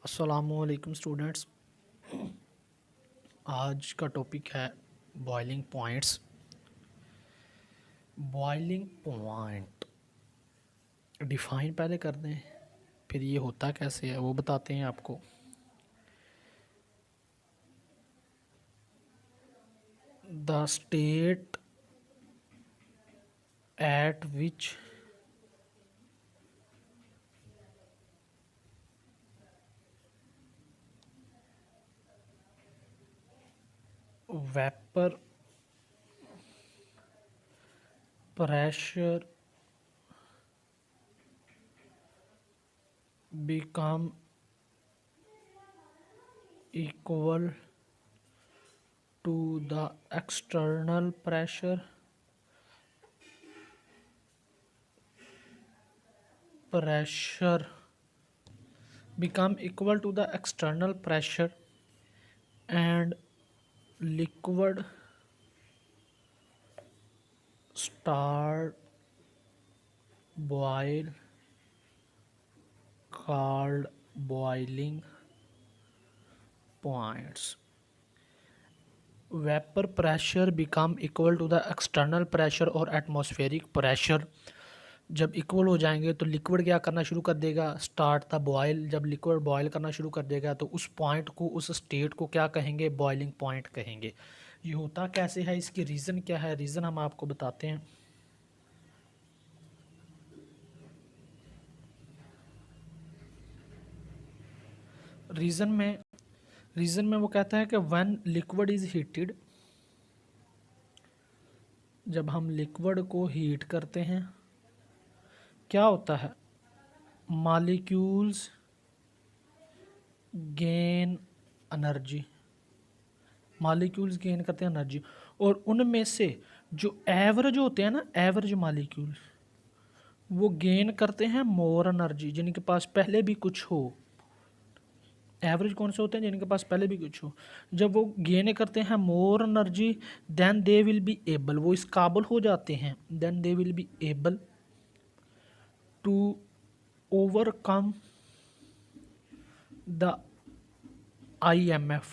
अस्सलामुअलैकुम स्टूडेंट्स। आज का टॉपिक है boiling points. Boiling point define पहले कर दें, फिर ये होता कैसे है वो बताते हैं आपको। The state eight which vapour pressure become equal to the external pressure become equal to the external pressure and liquid start boil called boiling points. Vapor pressure become equal to the external pressure और atmospheric pressure जब equal हो जाएंगे तो liquid क्या करना शुरू कर देगा, स्टार्ट द बॉयल। जब लिक्विड बॉयल करना शुरू कर देगा तो उस पॉइंट को, उस स्टेट को क्या कहेंगे, बॉइलिंग पॉइंट कहेंगे। ये होता कैसे है, इसकी रीज़न क्या है, रीज़न हम आपको बताते हैं। रीज़न में वो कहता है कि व्हेन लिक्विड इज़ हीटेड, जब हम लिक्विड को हीट करते हैं क्या होता है, molecules gain energy, molecules gain करते हैं एनर्जी। और उनमें से जो एवरेज होते हैं ना, एवरेज मॉलिक्यूल्स, वो गेन करते हैं मोर एनर्जी, जिनके पास पहले भी कुछ हो। एवरेज कौन से होते हैं, जिनके पास पहले भी कुछ हो। जब वो गेन करते हैं more energy, then they will be able, वो इस काबिल हो जाते हैं, then they will be able to overcome the IMF,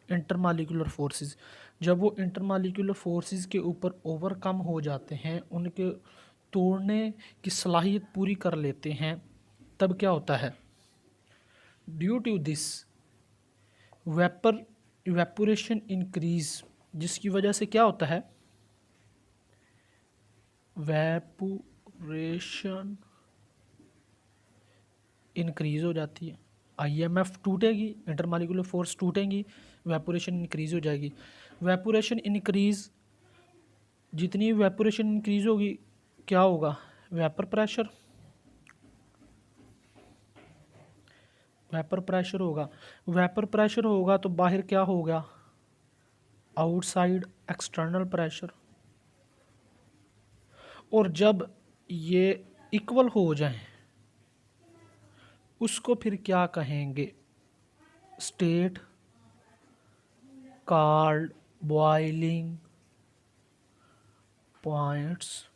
intermolecular forces. जब वो इंटरमॉलिक्यूलर फोर्सेस के ऊपर ओवरकम हो जाते हैं, उनके तोड़ने की सलाहियत पूरी कर लेते हैं, तब क्या होता है, due to this evaporation increase, जिसकी वजह से क्या होता है, वेपोरेशन इंक्रीज हो जाती है। IMF टूटेगी, इंटरमॉलिक्यूलर फोर्स टूटेंगी, वेपोरेशन इंक्रीज हो जाएगी। वेपोरेशन इंक्रीज, जितनी वेपोरेशन इंक्रीज होगी क्या होगा, वेपर प्रेशर, वेपर प्रेशर होगा। वेपर प्रेशर होगा तो बाहर क्या होगा, आउटसाइड एक्सटर्नल प्रेशर। और जब ये इक्वल हो जाए उसको फिर क्या कहेंगे, स्टेट कॉल्ड बॉइलिंग पॉइंट्स।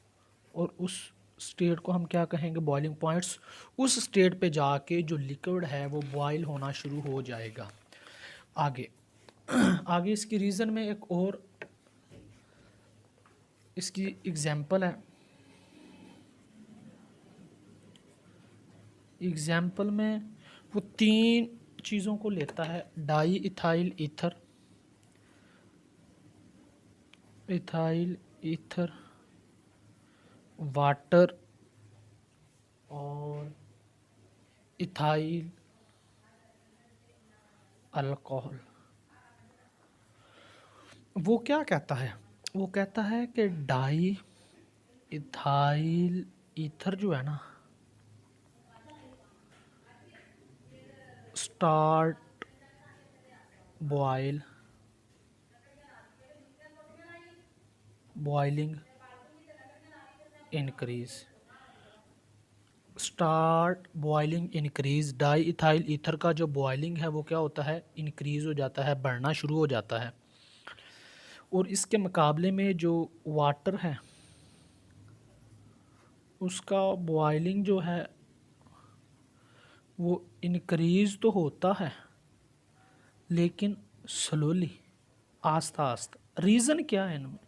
और उस स्टेट को हम क्या कहेंगे, बॉइलिंग पॉइंट्स। उस स्टेट पे जाके जो लिक्विड है वो बॉयल होना शुरू हो जाएगा। आगे आगे इसकी रीज़न में एक और इसकी एग्जांपल है। एग्जांपल में वो तीन चीज़ों को लेता है, die ethyl ether, ethyl ether, water और इथाइल अल्कोहल। वो क्या कहता है, वो कहता है कि डाई इथाइल ईथर जो है ना, start boil, boiling increase, start boiling increase. Di ethyl ether का जो बॉइलिंग है वो क्या होता है, इंक्रीज हो जाता है, बढ़ना शुरू हो जाता है। और इसके मुकाबले में जो वाटर है उसका बॉइलिंग जो है वो इंक्रीज तो होता है लेकिन स्लोली, आस्ता आस्ता। रीज़न क्या है इनमें?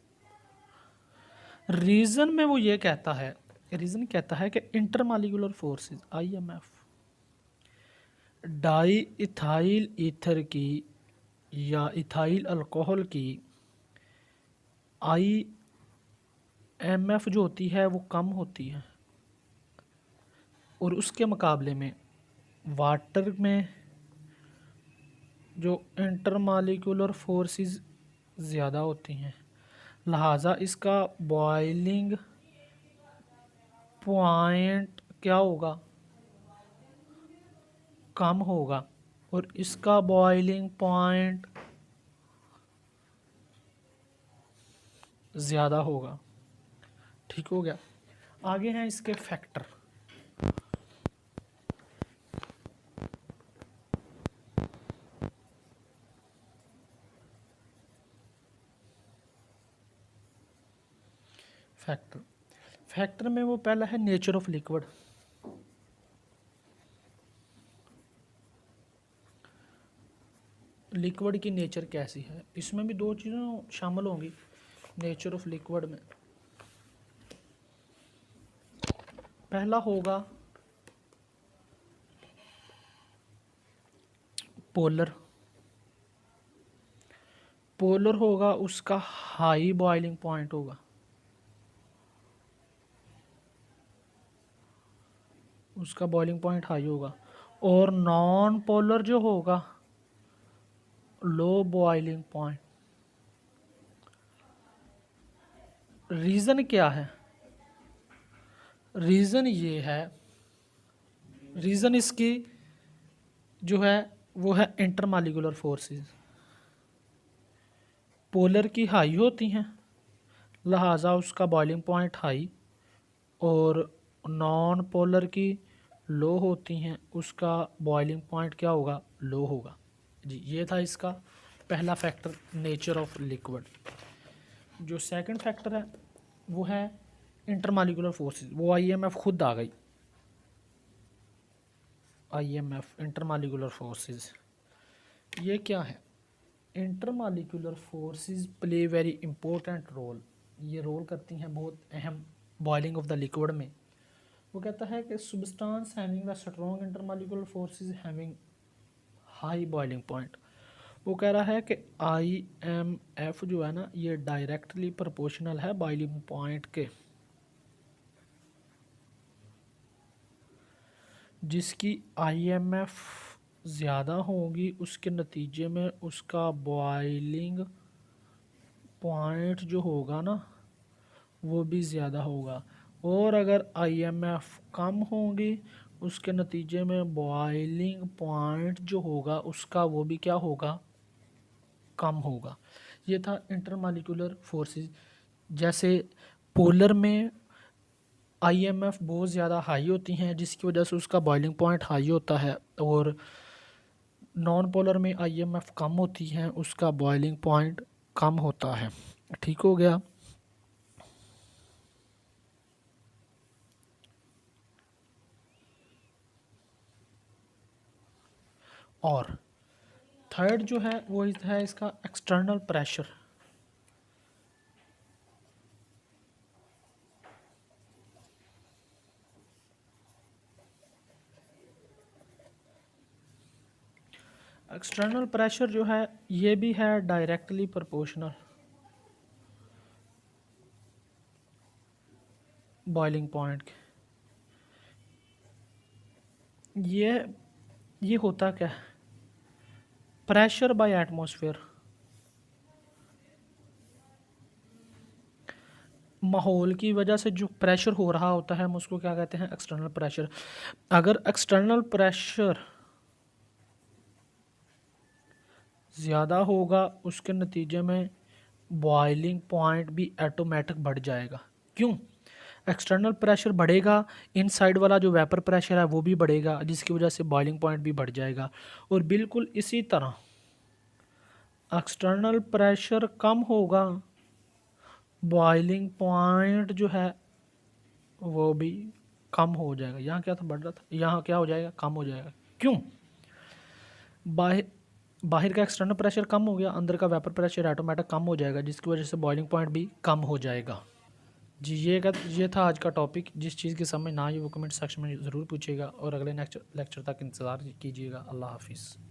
रीज़न में वो ये कहता है, रीज़न कहता है कि intermolecular forces IMF die ethyl ether की या इथाइल अल्कोहल की IMF जो होती है वो कम होती है, और उसके मुकाबले में वाटर में जो इंटरमालिकुलर फोर्सेस ज़्यादा होती हैं, लिहाजा इसका बॉइलिंग पॉइंट क्या होगा? कम होगा, और इसका बॉइलिंग पॉइंट ज़्यादा होगा। ठीक हो गया। आगे हैं इसके फैक्टर। फैक्टर में वो पहला है नेचर ऑफ लिक्विड। लिक्विड की नेचर कैसी है, इसमें भी दो चीज़ें शामिल होंगी नेचर ऑफ लिक्विड में। पहला होगा पोलर। पोलर होगा, उसका हाई बॉइलिंग पॉइंट होगा, उसका बॉइलिंग पॉइंट हाई होगा। और नॉन पोलर जो होगा लो बॉइलिंग पॉइंट। रीज़न क्या है? रीज़न ये है, रीज़न इसकी जो है वो है इंटरमालिकुलर फोर्सेस। पोलर की हाई होती हैं, लिहाजा उसका बॉइलिंग पॉइंट हाई, और नॉन पोलर की लो होती हैं, उसका बॉइलिंग पॉइंट क्या होगा? लो होगा। जी, ये था इसका पहला फैक्टर, नेचर ऑफ लिक्विड। जो सेकंड फैक्टर है वो है इंटरमालिकुलर फोर्सेस। वो IMF खुद आ गई, IMF इंटरमालिकुलर फोर्सेस। ये क्या है? Intermolecular forces play very important role. ये रोल करती हैं बहुत अहम बॉइलिंग ऑफ द लिक्विड में। वो कहता है कि substance having the strong intermolecular forces having high boiling point। वो कह रहा है कि IMF जो है ना, ये डायरेक्टली प्रोपोर्शनल है बॉइलिंग पॉइंट के। जिसकी IMF ज़्यादा होगी उसके नतीजे में उसका बॉइलिंग पॉइंट जो होगा ना वो भी ज़्यादा होगा, और अगर IMF कम होगी उसके नतीजे में बॉइलिंग पॉइंट जो होगा उसका वो भी क्या होगा? कम होगा। ये था इंटरमालिकुलर फोर्सेस। जैसे पोलर में IMF बहुत ज़्यादा हाई होती हैं जिसकी वजह से उसका बॉइलिंग पॉइंट हाई होता है, और नॉन पोलर में IMF कम होती हैं, उसका बॉइलिंग पॉइंट कम होता है। ठीक हो गया। और थर्ड जो है वो है इसका एक्सटर्नल प्रेशर। एक्सटर्नल प्रेशर जो है ये भी है डायरेक्टली प्रोपोर्शनल बॉइलिंग पॉइंट के। ये होता क्या है? प्रेशर बाय एटमॉस्फेयर, माहौल की वजह से जो प्रेशर हो रहा होता है हम उसको क्या कहते हैं? External pressure. अगर एक्सटर्नल प्रेशर ज़्यादा होगा उसके नतीजे में बॉइलिंग पॉइंट भी ऑटोमेटिक बढ़ जाएगा। क्यों? एक्सटर्नल प्रेशर बढ़ेगा, इनसाइड वाला जो वेपर प्रेशर है वो भी बढ़ेगा, जिसकी वजह से बॉइलिंग पॉइंट भी बढ़ जाएगा। और बिल्कुल इसी तरह एक्सटर्नल प्रेशर कम होगा, बॉइलिंग पॉइंट जो है वो भी कम हो जाएगा। यहाँ क्या था? बढ़ रहा था, यहाँ क्या हो जाएगा? कम हो जाएगा। क्यों? बाहर बाहर का एक्सटर्नल प्रेशर कम हो गया, अंदर का वेपर प्रेशर ऑटोमेटिक कम हो जाएगा, जिसकी वजह से बॉइलिंग पॉइंट भी कम हो जाएगा। जी ये था आज का टॉपिक। जिस चीज़ की समझ ना आई वो कमेंट सेक्शन में ज़रूर पूछिएगा और अगले नेक्स्ट लेक्चर तक इंतज़ार कीजिएगा। अल्लाह हाफिज़।